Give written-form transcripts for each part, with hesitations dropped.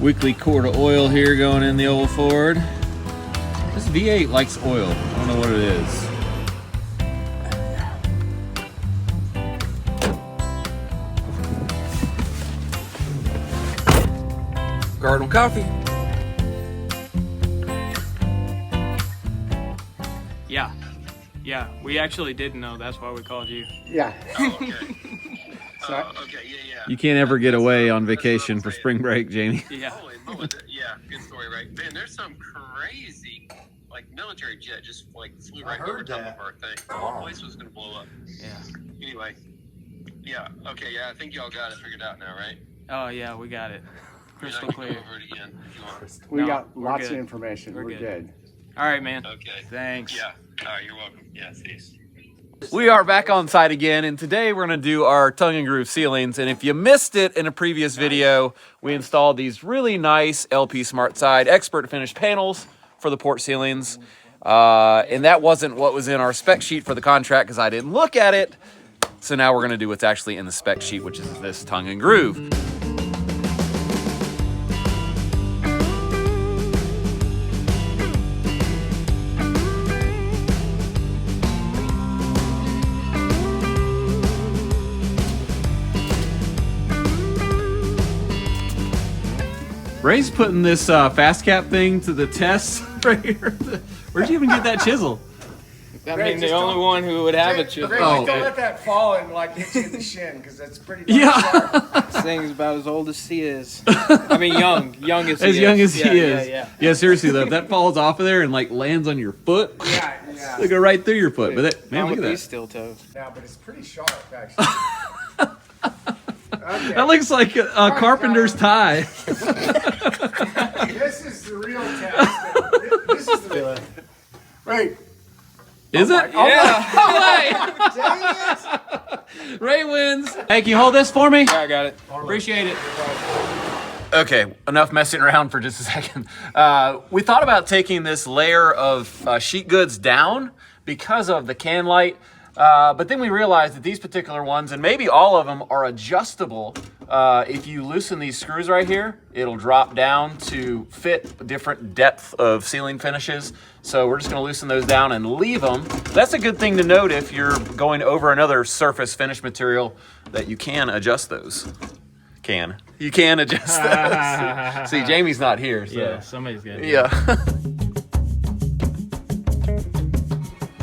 Weekly quart of oil here going in the old Ford. This V8 likes oil. I don't know what it is. Cardinal coffee. Yeah, we actually didn't know. That's why we called you. Yeah. Oh, okay. Okay, yeah. You can't ever get away on vacation for spring break, Jamie. Yeah. Holy moly, yeah, good story, right? Man, there's some crazy, like, military jet just, like, flew right over top of our thing. The whole place was going to blow up. Yeah. Anyway, yeah, okay, yeah, I think y'all got it figured out now, right? Oh, yeah, we got it. Crystal Yeah, I can clear. go over it again if you want. We No, got we're lots good. of information. We're We're good. good. All right, man. Okay. Thanks. Yeah. All right, you're welcome. Yeah, peace. We are back on site again, and today we're going to do our tongue and groove ceilings. And if you missed it in a previous video, we installed these really nice LP Smartside expert finish panels for the porch ceilings. And that wasn't what was in our spec sheet for the contract because I didn't look at it. So now we're going to do what's actually in the spec sheet, which is this tongue and groove. Ray's putting this fast cap thing to the test right here. Where'd you even get that chisel? That Ray, means the just only don't- one who would have a chisel. Ray, Oh. don't let that fall and like hit you in the shin because that's pretty darn Yeah. sharp. This thing's about as old as he is. I mean, young as he As is. young as he Yeah, is. Yeah. Seriously though, if that falls off of there and like lands on your foot, Yeah. it'll go right through your foot. But that, man, Not look with at these that. steel toes. Yeah, but it's pretty sharp actually. Okay. That looks like a carpenter's tie. This is the real test. This is the real. Ray. Is it? Yeah. Dang it. Ray wins. Hey, can you hold this for me? Yeah, I got it. Appreciate it. Okay, enough messing around for just a second. We thought about taking this layer of sheet goods down because of the can light, but then we realized that these particular ones, and maybe all of them, are adjustable. If you loosen these screws right here, it'll drop down to fit different depth of ceiling finishes. So we're just gonna loosen those down and leave them. That's a good thing to note if you're going over another surface finish material, that you can adjust those. You can adjust those. See, Jamie's not here, so. Yeah, somebody's got it. Yeah.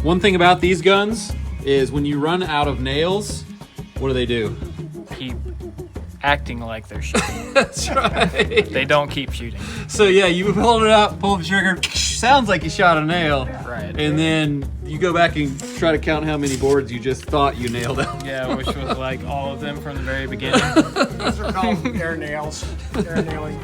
One thing about these guns is when you run out of nails, what do? Keep acting like they're shooting. That's right. They don't keep shooting. So yeah, you hold it up, pull the trigger, sounds like you shot a nail. Right. And then you go back and try to count how many boards you just thought you nailed out. Yeah, which was like all of them from the very beginning. Those are called air nails. Air nailing.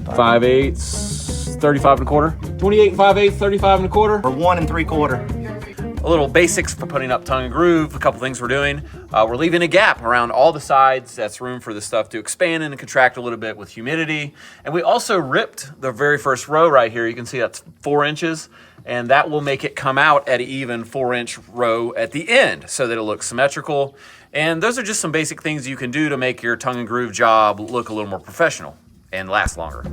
5/8, 35 1/4. 28 5/8, 35 1/4. Or 1 3/4. A little basics for putting up tongue and groove. A couple things we're doing. We're leaving a gap around all the sides. That's room for the stuff to expand and contract a little bit with humidity. And we also ripped the very first row right here. You can see that's 4 inches. And that will make it come out at an even 4-inch row at the end so that it looks symmetrical. And those are just some basic things you can do to make your tongue and groove job look a little more professional and last longer.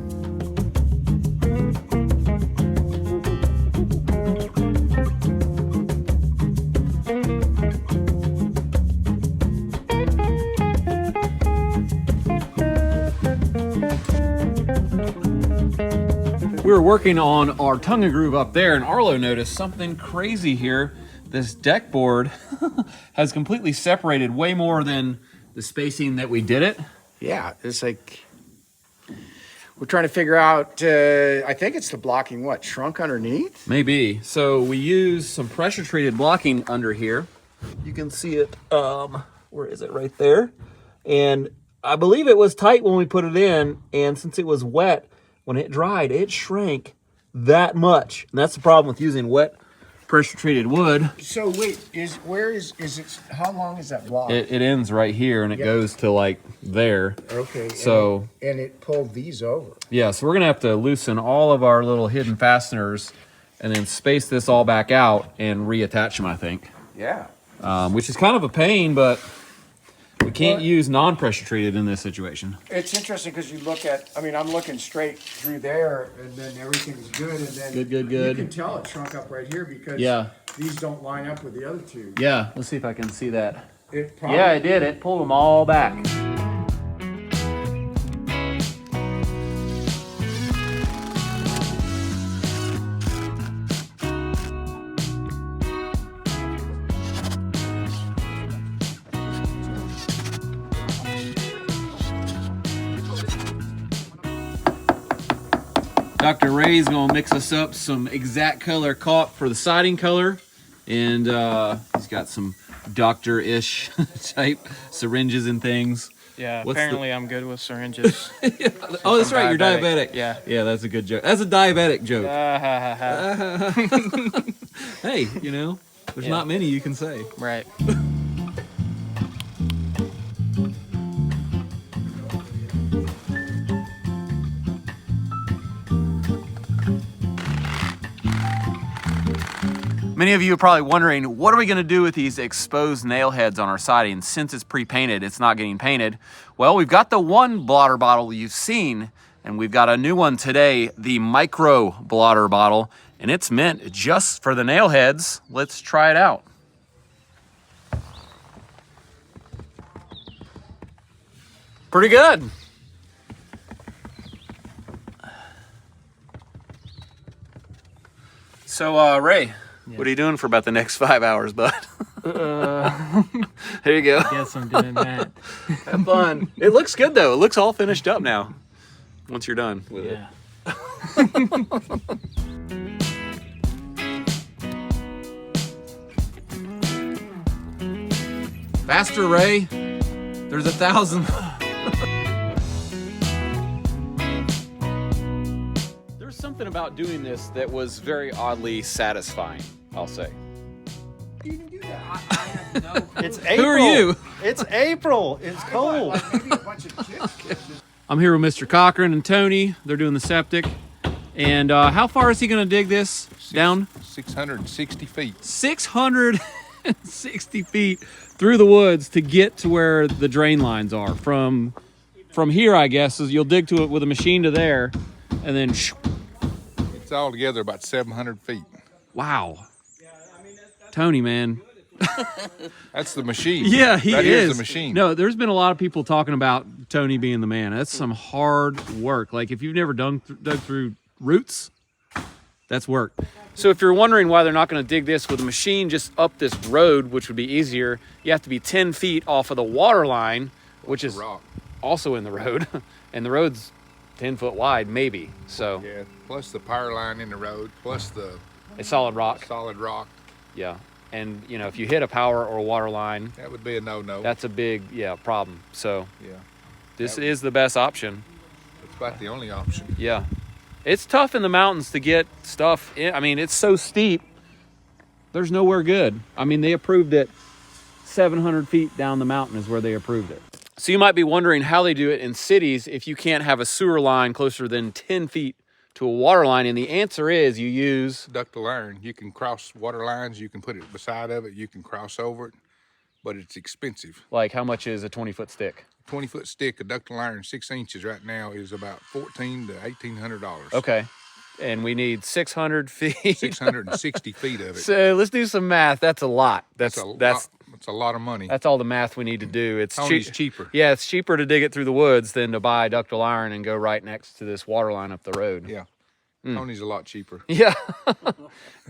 We were working on our tongue and groove up there, and Arlo noticed something crazy here. This deck board has completely separated way more than the spacing that we did it. Yeah, it's like we're trying to figure out. I think it's the blocking. What, shrunk underneath? Maybe. So we use some pressure treated blocking under here. You can see it. Where is it? Right there. And I believe it was tight when we put it in, and since it was wet, when it dried, it shrank that much. And that's the problem with using wet pressure treated wood. So wait, is it? How long is that block? It ends right here and it goes to like there. Okay. So and it pulled these over. yeah, so we're gonna have to loosen all of our little hidden fasteners and then space this all back out and reattach them, I think. Yeah. Which is kind of a pain, but can't use non-pressure treated in this situation. It's interesting because you look at, I mean, I'm looking straight through there and then everything's good. And then Good. You can tell it shrunk up right here because these don't line up with the other two. Yeah, let's see if I can see that. It probably, Yeah, it did. It pulled them all back. Dr. Ray's gonna mix us up some exact color caulk for the siding color, and he's got some doctor-ish type syringes and things. Yeah, What's apparently I'm good with syringes. Oh, that's right, you're diabetic. Yeah. Yeah, that's a good joke. That's a diabetic joke. Ha. Hey, you know, there's not many you can say. Right. Many of you are probably wondering, what are we gonna do with these exposed nail heads on our siding? Since it's pre-painted, it's not getting painted. Well, we've got the one blotter bottle you've seen, and we've got a new one today, the micro blotter bottle, and it's meant just for the nail heads. Let's try it out. Pretty good. So, Ray, what are you doing for about the next 5 hours, bud? There you go. Guess I'm doing that. Have fun. It looks good, though. It looks all finished up now, once you're done with it. Faster, Ray. There's 1,000. There's something about doing this that was very oddly satisfying, I'll say. You can do that. I have no clue. It's April. Who are you? It's April. It's cold. Like maybe a bunch of kids. I'm here with Mr. Cochran and Tony. They're doing the septic. And how far is he going to dig this down? 660 feet. 660 feet through the woods to get to where the drain lines are. From here, I guess, is you'll dig to it with a machine to there, and then It's all together about 700 feet. wow. Tony, man. That's the machine. Yeah, he That is the machine. No, there's been a lot of people talking about Tony being the man. That's some hard work. Like if you've never dug through roots, that's work. So if you're wondering why they're not going to dig this with a machine just up this road, which would be easier, you have to be 10 feet off of the water line, which is rock. also in the road, and the road's 10 foot wide, maybe. So Yeah, plus the power line in the road, plus the it's solid rock. solid rock. Yeah. And you know, if you hit a power or a water line, That would be a no-no. that's a big problem. So Yeah, this is the best option. it's about the only option. Yeah. It's tough in the mountains to get stuff in. I mean, it's so steep. There's nowhere good. I mean, they approved it 700 feet down the mountain is where they approved it. So you might be wondering how they do it in cities if you can't have a sewer line closer than 10 feet to a water line. And the answer is you use, Ductile iron. You can cross water lines. You can put it beside of it. You can cross over it, but it's expensive. like, how much is a 20-foot stick? 20-foot stick of ductile iron, 6 inches right now is about $1,400 to $1,800. Okay. And we need 600 feet. 660 feet of it. So let's do some math. That's a lot. That's It's a lot of money. That's all the math we need to do. It's Tony's cheaper. Yeah, it's cheaper to dig it through the woods than to buy ductile iron and go right next to this water line up the road. Yeah. Tony's a lot cheaper. Yeah.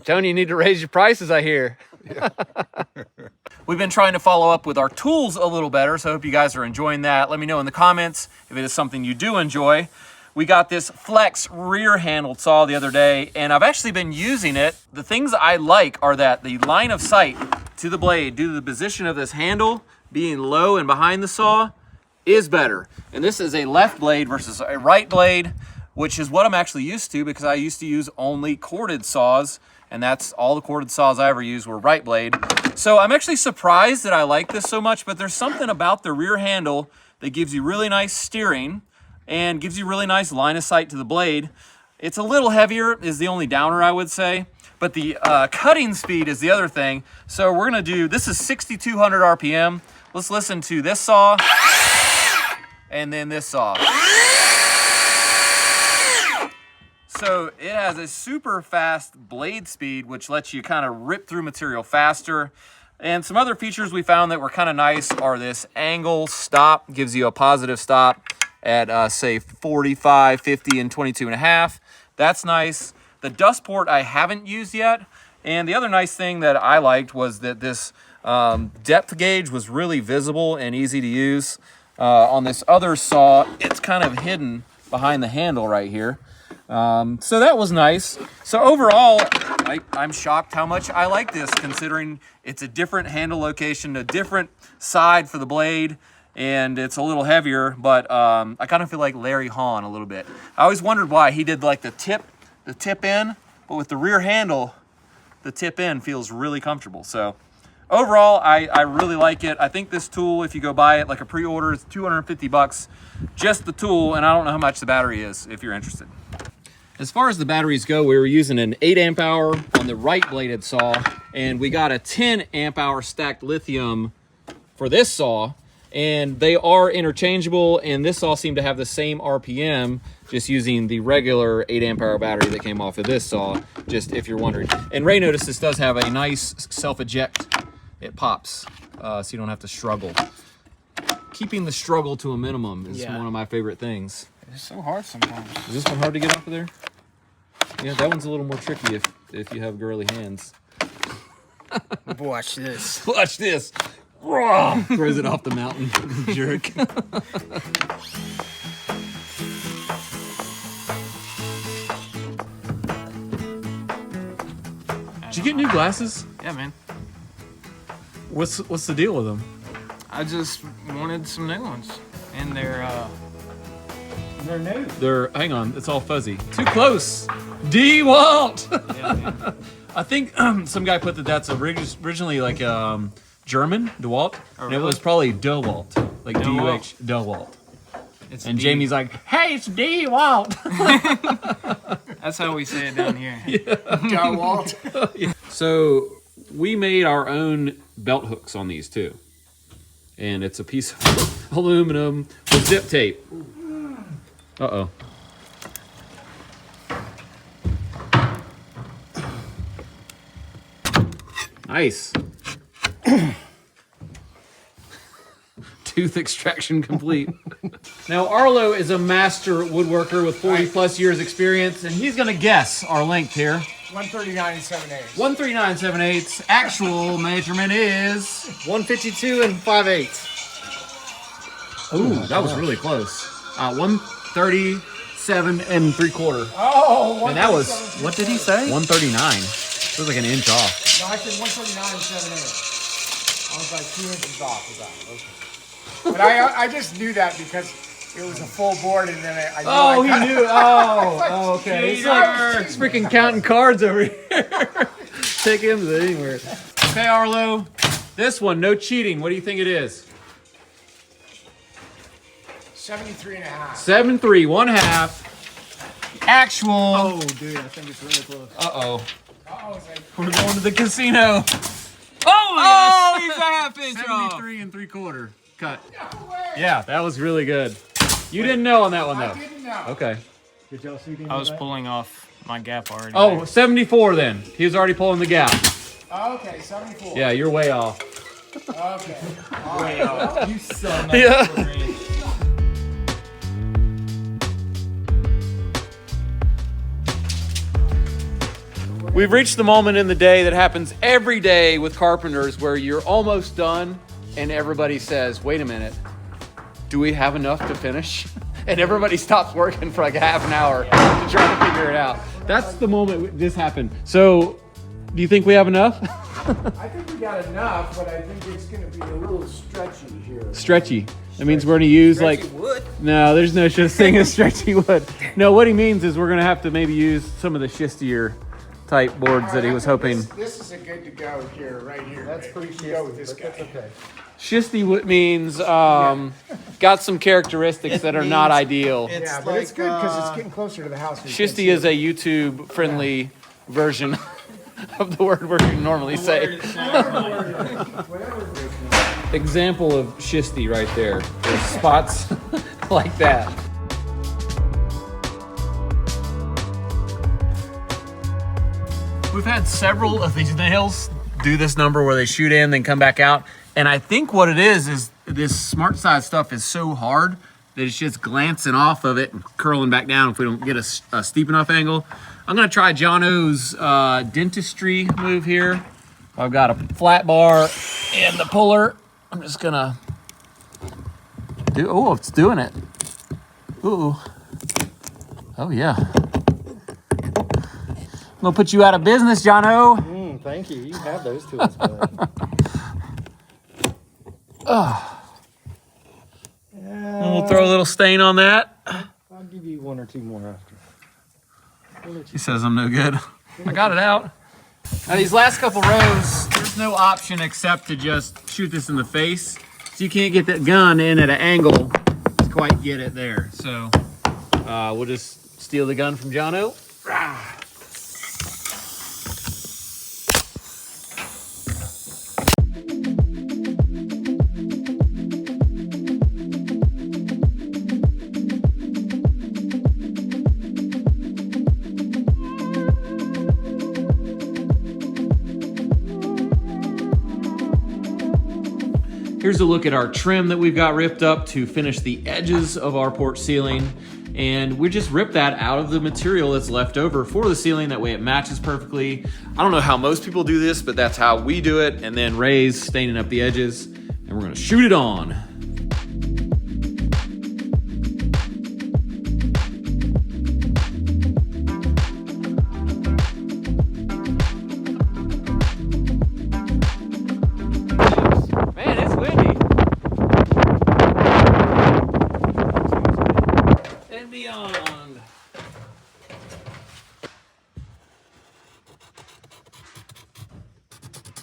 Tony, you need to raise your prices, I hear. Yeah. We've been trying to follow up with our tools a little better, so I hope you guys are enjoying that. Let me know in the comments if it is something you do enjoy. We got this Flex rear handled saw the other day, and I've actually been using it. The things I like are that the line of sight to the blade due to the position of this handle being low and behind the saw is better. And this is a left blade versus a right blade, which is what I'm actually used to because I used to use only corded saws, and that's all the corded saws I ever used were right blade. So I'm actually surprised that I like this so much, but there's something about the rear handle that gives you really nice steering and gives you really nice line of sight to the blade. It's a little heavier is the only downer I would say, but the cutting speed is the other thing. So we're gonna do, this is 6,200 RPM. let's listen to this saw and then this saw. So it has a super fast blade speed, which lets you kind of rip through material faster. And some other features we found that were kind of nice are this angle stop, gives you a positive stop at say 45, 50, and 22.5. That's nice. The dust port I haven't used yet. And the other nice thing that I liked was that this depth gauge was really visible and easy to use. On this other saw, it's kind of hidden behind the handle right here. So that was nice. So overall, I'm shocked how much I like this, considering it's a different handle location, a different side for the blade, and it's a little heavier, but I kind of feel like Larry Hahn a little bit. I always wondered why he did like the tip in, but with the rear handle, the tip in feels really comfortable. So overall, I really like it. I think this tool, if you go buy it like a pre-order, it's $250, just the tool, and I don't know how much the battery is if you're interested. As far as the batteries go, we were using an 8 amp hour on the right bladed saw, and we got a 10 amp hour stacked lithium for this saw, and they are interchangeable, and this saw seemed to have the same RPM, just using the regular 8 amp hour battery that came off of this saw, just if you're wondering. And Ray noticed this does have a nice self-eject. It pops, so you don't have to struggle. Keeping the struggle to a minimum is one of my favorite things. It's so hard sometimes. Is this one hard to get off of there? Yeah, that one's a little more tricky if you have girly hands. Watch this. Watch this. Raw! Throws it off the mountain. Jerk. Did you get new glasses? Yeah, man. What's the deal with them? I just wanted some new ones, and they're new. They're, hang on, it's all fuzzy. Too close. DeWalt! Yeah, man. I think some guy put that's originally like German, DeWalt, and it was probably DeWalt, like D-U-H, DeWalt. And Jamie's like, hey, it's DeWalt! That's how we say it down here. DeWalt. Yeah. So we made our own belt hooks on these too. And it's a piece of aluminum with zip tape. Uh-oh. Nice. Tooth extraction complete. Now, Arlo is a master woodworker with 40 plus years experience, and he's gonna guess our length here. 139 7/8. 139 7/8. Actual measurement is 152 and 5/8. Ooh, that was really close. 137 3/4. Oh, And that was, What did he say? 139. It was like an inch off. No, I said 139 7/8. I was like 2 inches off of that. Okay. But I just knew that because it was a full board, and then I knew Oh, I got he knew. Oh, okay. He's like freaking counting cards over here. Take him anywhere. Okay, Arlo. This one, no cheating. What do you think it is? 73 and a half. 7.3, 1/2. Actual. Oh, dude, I think it's really close. Uh-oh. Oh, it's like, We're going to the casino. Oh, he's a half inch off. 73 3/4. Cut. no way. Yeah, that was really good. You didn't know on that one, I though. didn't know. Okay. I was pulling off my gap already. Oh, 74 then. He was already pulling the gap. Okay, 74. Yeah, you're way off. Okay. All right. You son Yeah. We've reached the moment in the day that happens every day with carpenters where you're almost done and everybody says, wait a minute, do we have enough to finish? And everybody stops working for like a half an hour to try to figure it out. That's the moment this happened. So, do you think we have enough? I think we got enough, but I think it's going to be a little stretchy here. Stretchy. That means we're going to use no, there's no such thing as stretchy wood. No, what he means is we're going to have to maybe use some of the Shistier type boards that he was hoping. This is a good to go here, right here. That's pretty good. Go with this guy. That's okay. Shisty wood means got some characteristics that are not ideal. Yeah, but it's good because it's getting closer to the house. Shisty is a YouTube friendly version of the word we're normally say. Whatever. example of Shifty right there. There's spots like that. We've had several of these nails do this number where they shoot in, then come back out. And I think what it is this Smartside stuff is so hard that it's just glancing off of it and curling back down if we don't get a steep enough angle. I'm gonna try John O's dentistry move here. I've got a flat bar and the puller. I'm just gonna do, oh, it's doing it. Ooh. Oh yeah. I'm gonna put you out of business, John O. Thank you. You have those tools, bud. And we'll throw a little stain on that. I'll give you one or two more after. He says I'm no good. I got it out. Now these last couple rows, there's no option except to just shoot this in the face. So you can't get that gun in at an angle to quite get it there. So we'll just steal the gun from John O. Here's a look at our trim that we've got ripped up to finish the edges of our porch ceiling. And we just ripped that out of the material that's left over for the ceiling. That way it matches perfectly. I don't know how most people do this, but that's how we do it. And then Ray's staining up the edges and we're gonna shoot it on.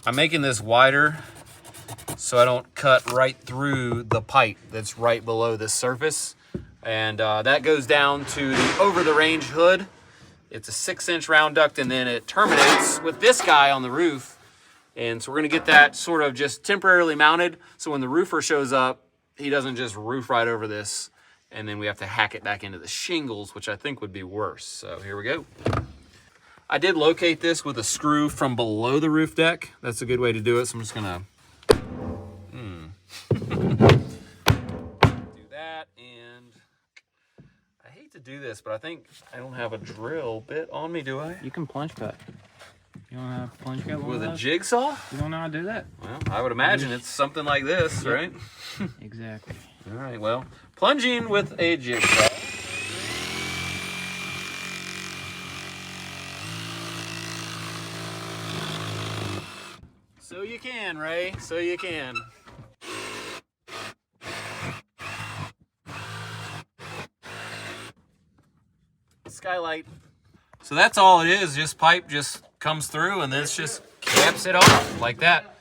I'm making this wider so I don't cut right through the pipe that's right below this surface. And that goes down to the over the range hood. It's a 6-inch round duct and then it terminates with this guy on the roof. And so we're gonna get that sort of just temporarily mounted so when the roofer shows up, he doesn't just roof right over this and then we have to hack it back into the shingles, which I think would be worse. So here we go. I did locate this with a screw from below the roof deck. That's a good way to do it. So I'm just gonna do that. And I hate to do this, but I think I don't have a drill bit on me, do I? You can plunge cut. You don't have a plunge cut With a jigsaw? You don't know how to do that. Well, I would imagine it's something like this, right? Exactly. All right, well, plunging with a jigsaw. So you can, Ray, so you can. Skylight. So that's all it is, just pipe just comes through and this just caps it off like that.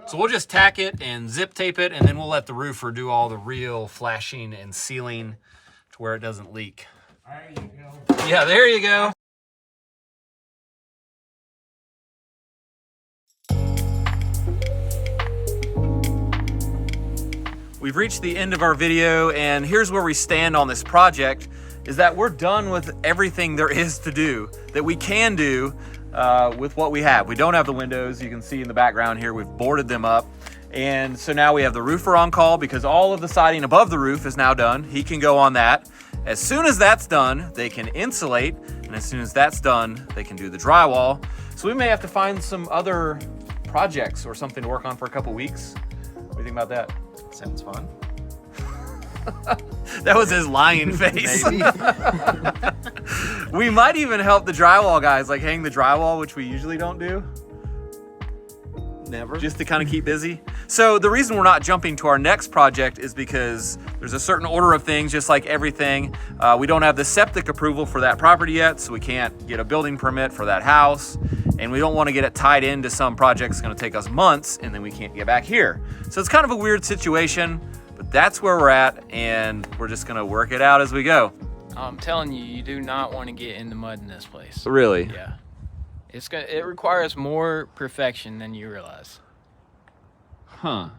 So we'll just tack it and zip tape it and then we'll let the roofer do all the real flashing and sealing to where it doesn't leak. There you go. Yeah, there you go. We've reached the end of our video and here's where we stand on this project, is that we're done with everything there is to do, that we can do with what we have. We don't have the windows, you can see in the background here, we've boarded them up. And so now we have the roofer on call because all of the siding above the roof is now done. He can go on that. As soon as that's done, they can insulate. And as soon as that's done, they can do the drywall. So we may have to find some other projects or something to work on for a couple weeks. What do you think about that? Sounds fun. That was his lying face. We might even help the drywall guys, like hang the drywall, which we usually don't do. Never. Just to kind of keep busy. So the reason we're not jumping to our next project is because there's a certain order of things, just like everything. We don't have the septic approval for that property yet, so we can't get a building permit for that house. And we don't want to get it tied into some project that's going to take us months and then we can't get back here. So it's kind of a weird situation, but that's where we're at and we're just going to work it out as we go. I'm telling you, you do not want to get in the mud in this place. Really? Yeah. It requires more perfection than you realize. Huh.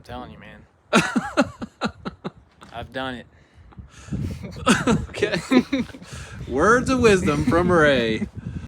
I'm telling you, man. I've done it. Okay. Words of wisdom from Ray.